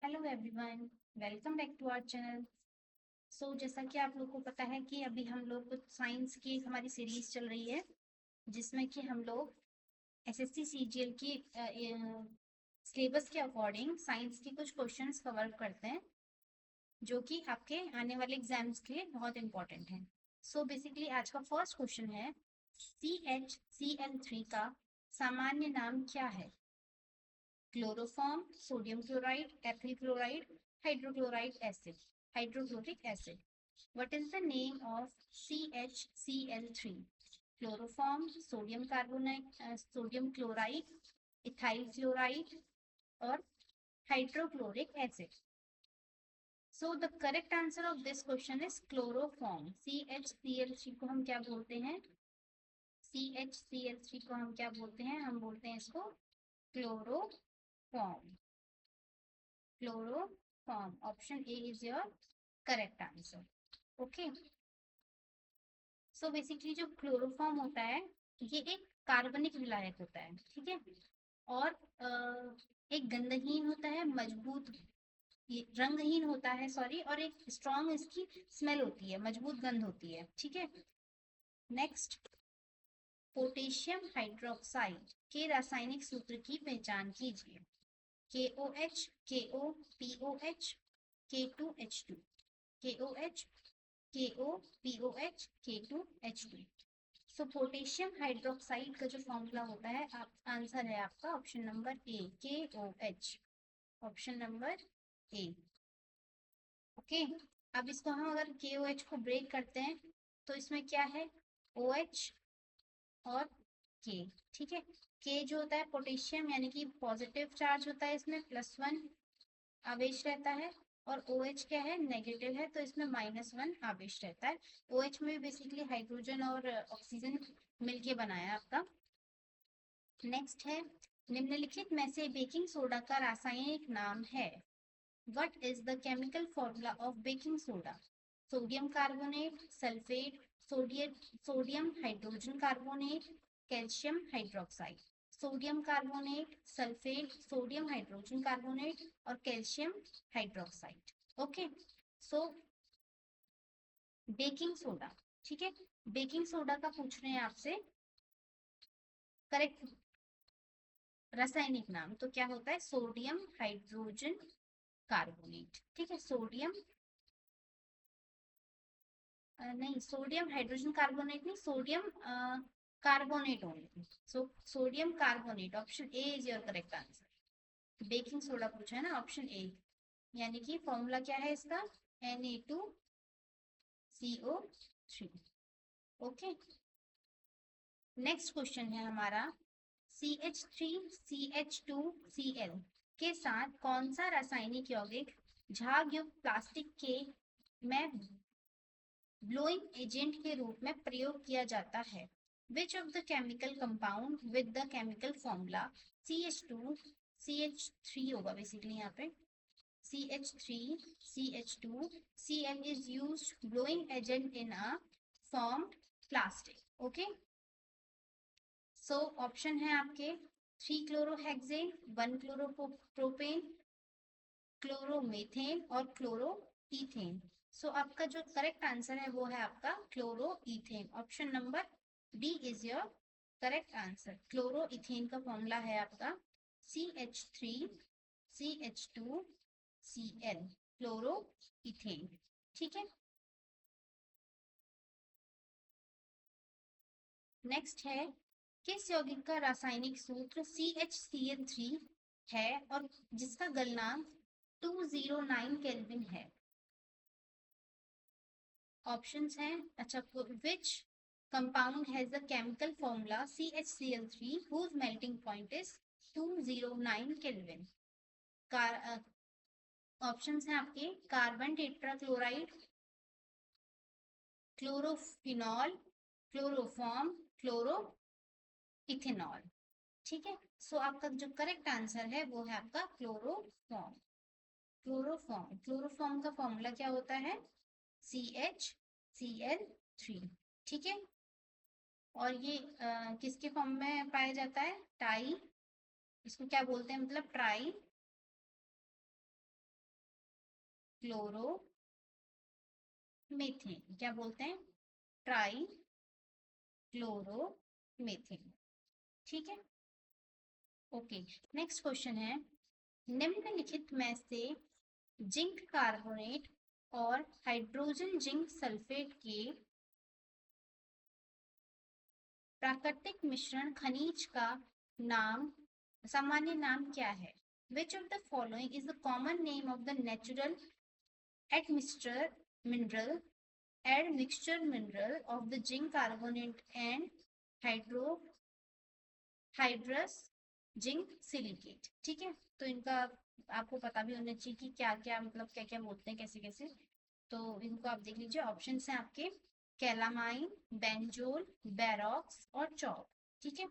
Hello everyone, welcome back to our channel. जैसा कि आप लोग को पता है कि अभी हम लोग कुछ साइंस की एक हमारी सीरीज चल रही है, जिसमें कि हम लोग एसएससी सीजीएल की सिलेबस के अकॉर्डिंग साइंस के कुछ क्वेश्चंस कवर करते हैं, जो कि आपके आने वाले एग्जाम्स के लिए बहुत इंपॉर्टेंट हैं। बेसिकली आज का फर्स्ट क्वेश्चन है, CHCl3 का सामान्य नाम क्या है? Chloroform, sodium chloride, ethyl chloride, hydrochloride acid, hydrochloric acid. What is the name of CHCl3? Chloroform, sodium carbonate, sodium chloride, ethyl chloride और hydrochloric acid. So the correct answer of this question is chloroform. CHCl3 को हम क्या बोलते हैं? CHCl3 को हम क्या बोलते हैं? हम बोलते हैं इसको chloroform. Chloroform, option A is your correct answer. Okay, basically जो क्लोरोफॉर्म होता है, ये एक कार्बनिक विलायक होता है, ठीक है। और एक गंधहीन होता है, मजबूत, ये रंगहीन होता है, सॉरी, और एक स्ट्रॉन्ग इसकी स्मेल होती है, मजबूत गंध होती है, ठीक है। नेक्स्ट, पोटेशियम हाइड्रोक्साइड के रासायनिक सूत्र की पहचान कीजिए। KOH, KO, POH, K2H2, KOH, KO, POH, K2H2। Potassium hydroxide का जो फॉर्मूला होता है, आप आंसर है आपका option number A, KOH, option number A. Okay, अब इसको हम अगर KOH को ब्रेक करते हैं तो इसमें क्या है? OH और K, ठीक है। K जो होता है पोटेशियम, यानी कि पॉजिटिव चार्ज होता है, इसमें +1 आवेश रहता है, और OH क्या है? नेगेटिव है, तो इसमें -1 आवेश रहता है। OH में बेसिकली हाइड्रोजन और ऑक्सीजन मिलके बनाया आपका। नेक्स्ट है, निम्नलिखित में से बेकिंग सोडा का रासायनिक नाम है। What is the chemical formula of baking soda? Sodium carbonate, sulfate, sodium hydrogen carbonate, calcium hydroxide। Sodium carbonate, sulphate, sodium hydrogen carbonate और कैल्शियम हाइड्रोक्साइड। ओके, सो बेकिंग सोडा, ठीक है। बेकिंग सोडा का पूछ रहे हैं आपसे करेक्ट रासायनिक नाम, तो क्या होता है? सोडियम हाइड्रोजन कार्बोनेट, ठीक है। सोडियम नहीं, सोडियम हाइड्रोजन कार्बोनेट नहीं, sodium carbonate only. Sodium carbonate, option A is your correct answer. Baking soda पूछा है ना, ऑप्शन ए, यानी कि फॉर्मूला क्या है इसका? Na2CO3। ओके, नेक्स्ट क्वेश्चन है हमारा, CH3CH2Cl के साथ कौन सा रासायनिक यौगिक झाग युक्त प्लास्टिक के में ब्लोइंग एजेंट के रूप में प्रयोग किया जाता है? Which of the chemical compound with the chemical formula CH2 CH3 होगा बेसिकली यहाँ पे, CH3 CH2 Cl is used blowing agent in a formed plastic। Okay, option है आपके 3 क्लोरोहेक्सेन, 1 क्लोरोप्रोपेन, क्लोरोमेथेन और क्लोरो इथेन। आपका जो करेक्ट आंसर है वो है आपका chloro ethane, option number D is your correct answer. Chloro ethane का फॉर्मूला है आपका CH3CH2Cl, क्लोरो इथेन, ठीक है। नेक्स्ट है, किस यौगिक का रासायनिक सूत्र CHCl3 है और जिसका गलनांक 209 केल्विन है? ऑप्शंस हैं, अच्छा, which compound has the chemical formula CHCl3 whose melting point is 209 kelvin? Options हैं आपके, carbon tetrachloride, chlorophenol, chloroform, chloro ethanol, ठीक है। आपका जो करेक्ट आंसर है वो है आपका क्लोरोफॉर्म। क्लोरोफॉर्म का फॉर्मूला क्या होता है? CHCl3, ठीक है। और ये किसके फॉर्म में पाया जाता है? टाई, इसको क्या बोलते हैं, मतलब ट्राई क्लोरोमीथेन, क्या बोलते हैं, ट्राई क्लोरोमीथेन। ठीक है, ओके। नेक्स्ट क्वेश्चन है, निम्नलिखित में से जिंक कार्बोनेट और हाइड्रोजन जिंक सल्फेट के प्राकृतिक मिश्रण खनिज का नाम, सामान्य नाम क्या है? Which of the following is the common name of the natural admixture mineral admixture mineral of the zinc carbonate and hydrous zinc silicate? ठीक है, तो इनका आपको पता भी होना चाहिए कि क्या क्या, मतलब क्या क्या बोलते हैं, कैसे कैसे। तो इनको आप देख लीजिए, ऑप्शन है आपके कैलामाइन, बेंजोल, बैरॉक्स और चॉक। ठीक है,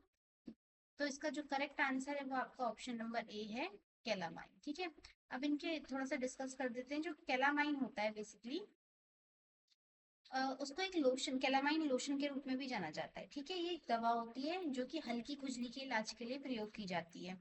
तो इसका जो करेक्ट आंसर है वो आपका ऑप्शन नंबर ए है, कैलामाइन। ठीक है, अब इनके थोड़ा सा डिस्कस कर देते हैं। जो कैलामाइन होता है बेसिकली, उसको एक लोशन, कैलामाइन लोशन के रूप में भी जाना जाता है। ठीक है, ये एक दवा होती है जो कि हल्की खुजली के इलाज के लिए प्रयोग की जाती है।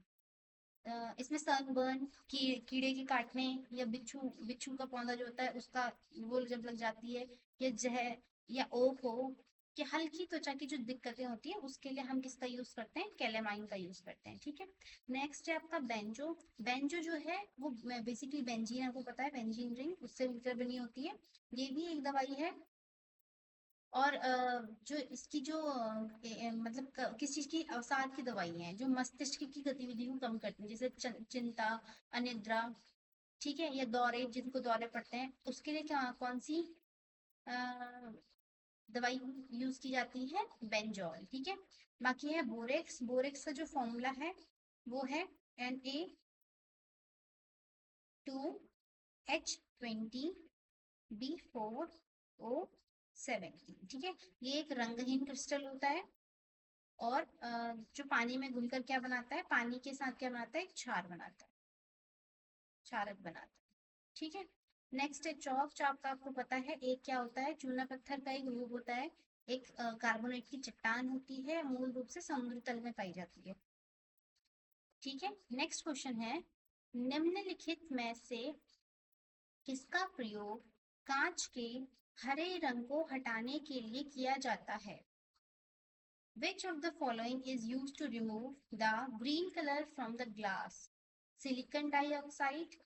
इसमें सनबर्न, कीड़े के काटने, या बिच्छू बिच्छू का पौधा जो होता है उसका वो जब लग जाती है, या जहर या ओक हो, कि हल्की त्वचा की जो दिक्कतें होती है उसके लिए हम किसका यूज करते हैं, कैलामाइन का यूज करते हैं। ठीक है, नेक्स्ट है आपका बेंजो। बेंजो जो है वो बेसिकली बेंजीन, आपको पता है बेंजीन रिंग, उससे मिलकर बनी होती है। ये भी एक दवाई है। और जो इसकी जो मतलब किस चीज की अवसाद की दवाई है जो मस्तिष्क की गतिविधि को कम करती है, जैसे चिंता, अनिद्रा, ठीक है, या दौरे, जिनको दौरे पड़ते हैं उसके लिए क्या, कौन सी अ, दवाई यूज की जाती है, बेंजोल। ठीक है, बाकी है बोरेक्स। बोरेक्स का जो फॉर्मूला है वो है Na2H20B4O17। ठीक है, ये एक रंगहीन क्रिस्टल होता है, और जो पानी में घुलकर क्या बनाता है, पानी के साथ क्या बनाता है, एक क्षार बनाता है, क्षारक बनाता है। ठीक है, नेक्स्ट है चौक। चौक का आपको पता है एक क्या होता है, चूना पत्थर का एक रूप होता है, एक कार्बोनेट की चट्टान होती है, मूल रूप से समुद्र तल में पाई जाती है। ठीक है, नेक्स्ट क्वेश्चन है, निम्नलिखित में से किसका प्रयोग कांच के हरे रंग को हटाने के लिए किया जाता है? Which of the following is used to remove the green color from the glass? Silicon dioxide,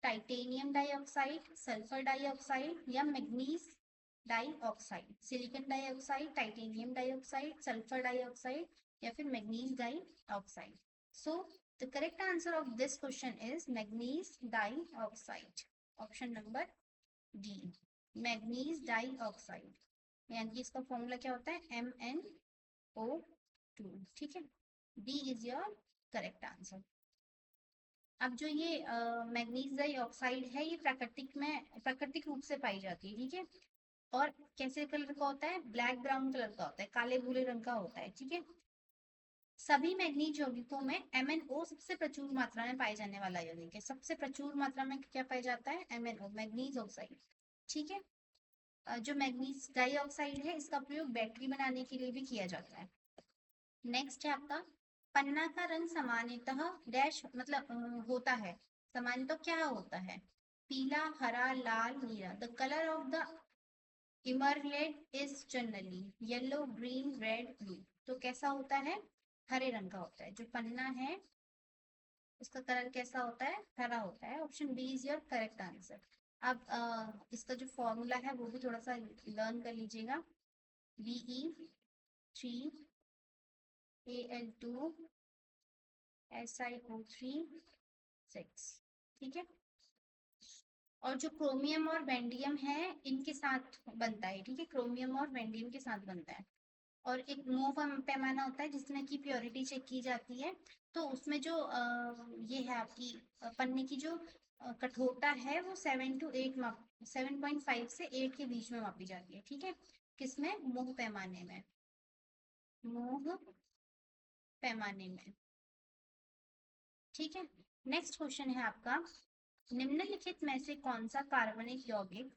titanium dioxide, sulphur dioxide, या manganese dioxide? Silicon dioxide, titanium dioxide, sulphur dioxide, या फिर manganese dioxide? So the correct answer of this question is manganese dioxide, option number D, manganese dioxide. यानी कि इसका formula क्या होता है, MnO2। ठीक है, D is your correct answer. अब जो ये मैग्नीज डाइऑक्साइड है, ये प्राकृतिक रूप से पाई जाती है। ठीक है, और कैसे कलर का होता है, ब्लैक ब्राउन कलर का होता है, काले भूरे रंग का होता है। ठीक है, सभी मैग्नीज यौगिकों में MnO सबसे प्रचुर मात्रा में पाए जाने वाला यौगिक है। सबसे प्रचुर मात्रा में क्या पाया जाता है, MnO, मैग्नीज ऑक्साइड। ठीक है, जो मैग्नीज डाइऑक्साइड है इसका प्रयोग बैटरी बनाने के लिए भी किया जाता है। नेक्स्ट है आपका, पन्ना का रंग सामान्यतः डैश, मतलब होता है, सामान्यतः क्या होता है, पीला, हरा, लाल, नीला। The colour of the emerald is generally yellow, green, red, blue. तो कैसा होता है, हरे रंग का होता है। जो पन्ना है उसका कलर कैसा होता है, हरा होता है। Option B is your correct answer. अब इसका जो फॉर्मूला है वो भी थोड़ा सा लर्न कर लीजिएगा, Be3SiO3 6। ठीक है, और जो क्रोमियम और वेंडियम है इनके साथ बनता है। ठीक है, क्रोमियम और वेंडियम के साथ बनता है। और एक नो पैमाना होता है जिसमें की प्योरिटी चेक की जाती है। तो उसमें जो ये है आपकी पन्ने की जो कठोरता है वो 7.5 से 8 के बीच में मापी जाती है। ठीक है, किसमें, मोह पैमाने में, मोह पैमाने में। ठीक है, नेक्स्ट क्वेश्चन है आपका, निम्नलिखित में से कौन सा कार्बनिक यौगिक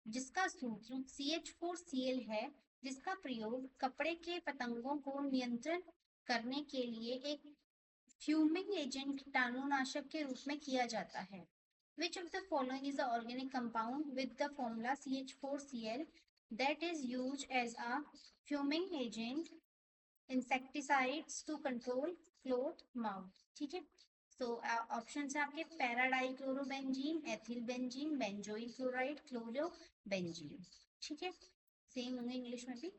जिसका सूत्र CH4Cl है, जिसका प्रयोग कपड़े के पतंगों को नियंत्रण करने के लिए एक फ्यूमिंग एजेंट कीटाणुनाशक के रूप में किया जाता है। Which of the following is the organic compound with the formula CH4Cl that is used as a fuming agent insecticides to control cloth mouse? ठीक है, तो ऑप्शन है आपके paradichlorobenzene, ethyl benzene, benzoyl chloride, chlorobenzene. ठीक है, same होंगे English में भी,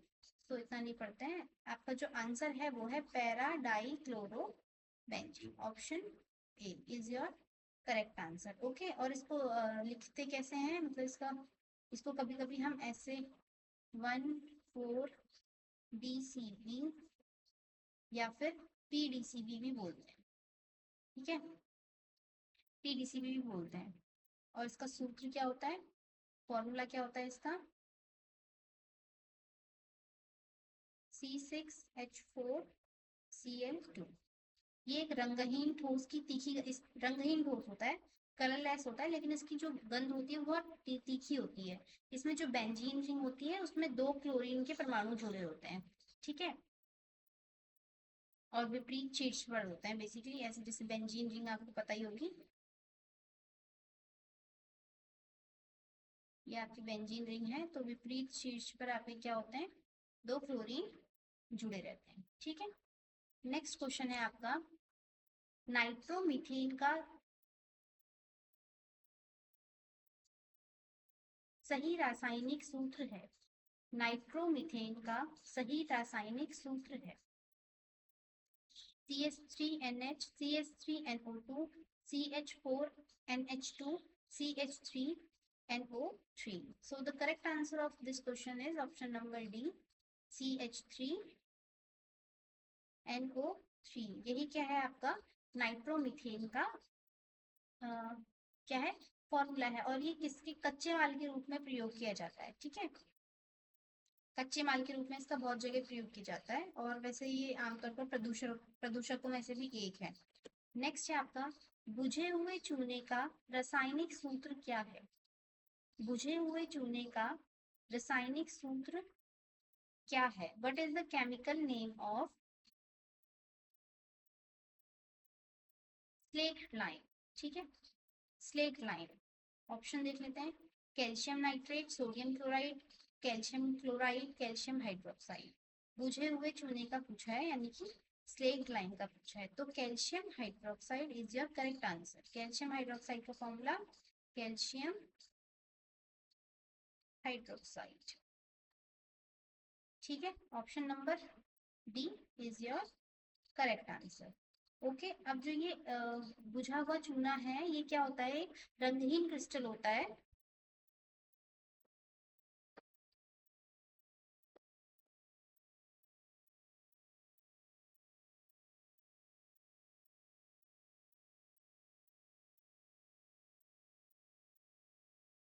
तो इतना नहीं पढ़ते हैं। आपका जो आंसर है वो है paradichlorobenzene. Option A is your correct answer. Okay, और इसको लिखते कैसे हैं, मतलब इसको कभी कभी हम ऐसे 1,4-DCB या फिर PDCB भी बोलते हैं। ठीक है, PDCB भी बोलते हैं। और इसका सूत्र क्या होता है, फॉर्मूला क्या होता है इसका, C6H4Cl2। ये एक रंगहीन ठोस की तीखी, रंगहीन ठोस होता है, कलरलेस होता है, लेकिन इसकी जो गंध होती है वो तीखी होती है। इसमें जो बेंजीन रिंग होती है उसमें 2 क्लोरीन के परमाणु जुड़े होते हैं। ठीक है, और विपरीत शीर्ष पर होते हैं बेसिकली, ऐसे जैसे बेंजीन रिंग आपको पता ही होगी, ये आपकी बेंजीन रिंग है, तो विपरीत शीर्ष पर आपके क्या होते हैं, 2 क्लोरीन जुड़े रहते हैं। ठीक है, नेक्स्ट क्वेश्चन है आपका, नाइट्रोमीथेन का सही रासायनिक सूत्र है। नाइट्रोमीथेन का सही रासायनिक सूत्र है CH3NH, CH3NO2, CH4NH2, CH3NO3. So the correct answer of this question is option number D, CH3NO3। यही क्या है आपका नाइट्रोमीथेन का क्या है, फॉर्मूला है, और ये किसके कच्चे माल के रूप में प्रयोग किया जाता है। ठीक है, कच्चे माल के रूप में इसका बहुत जगह प्रयोग किया जाता है, और वैसे ये आमतौर पर प्रदूषकों में से भी एक है। नेक्स्ट है आपका, बुझे हुए चूने का रासायनिक सूत्र क्या है। बुझे हुए चूने का रासायनिक सूत्र क्या है, what is the chemical name of slate lime. ठीक है, स्लेट लाइम, ऑप्शन देख लेते हैं, calcium nitrate, sodium chloride, calcium chloride, calcium hydroxide. बुझे हुए चूने का पूछा है, यानी कि स्लेट लाइम का पूछा है, तो calcium hydroxide is your correct answer. Calcium hydroxide का फॉर्मूला कैल्शियम हाइड्रोक्साइड। ठीक है, option number D is your correct answer. Okay, अब जो ये बुझा हुआ चूना है, ये क्या होता है, रंगहीन क्रिस्टल होता है,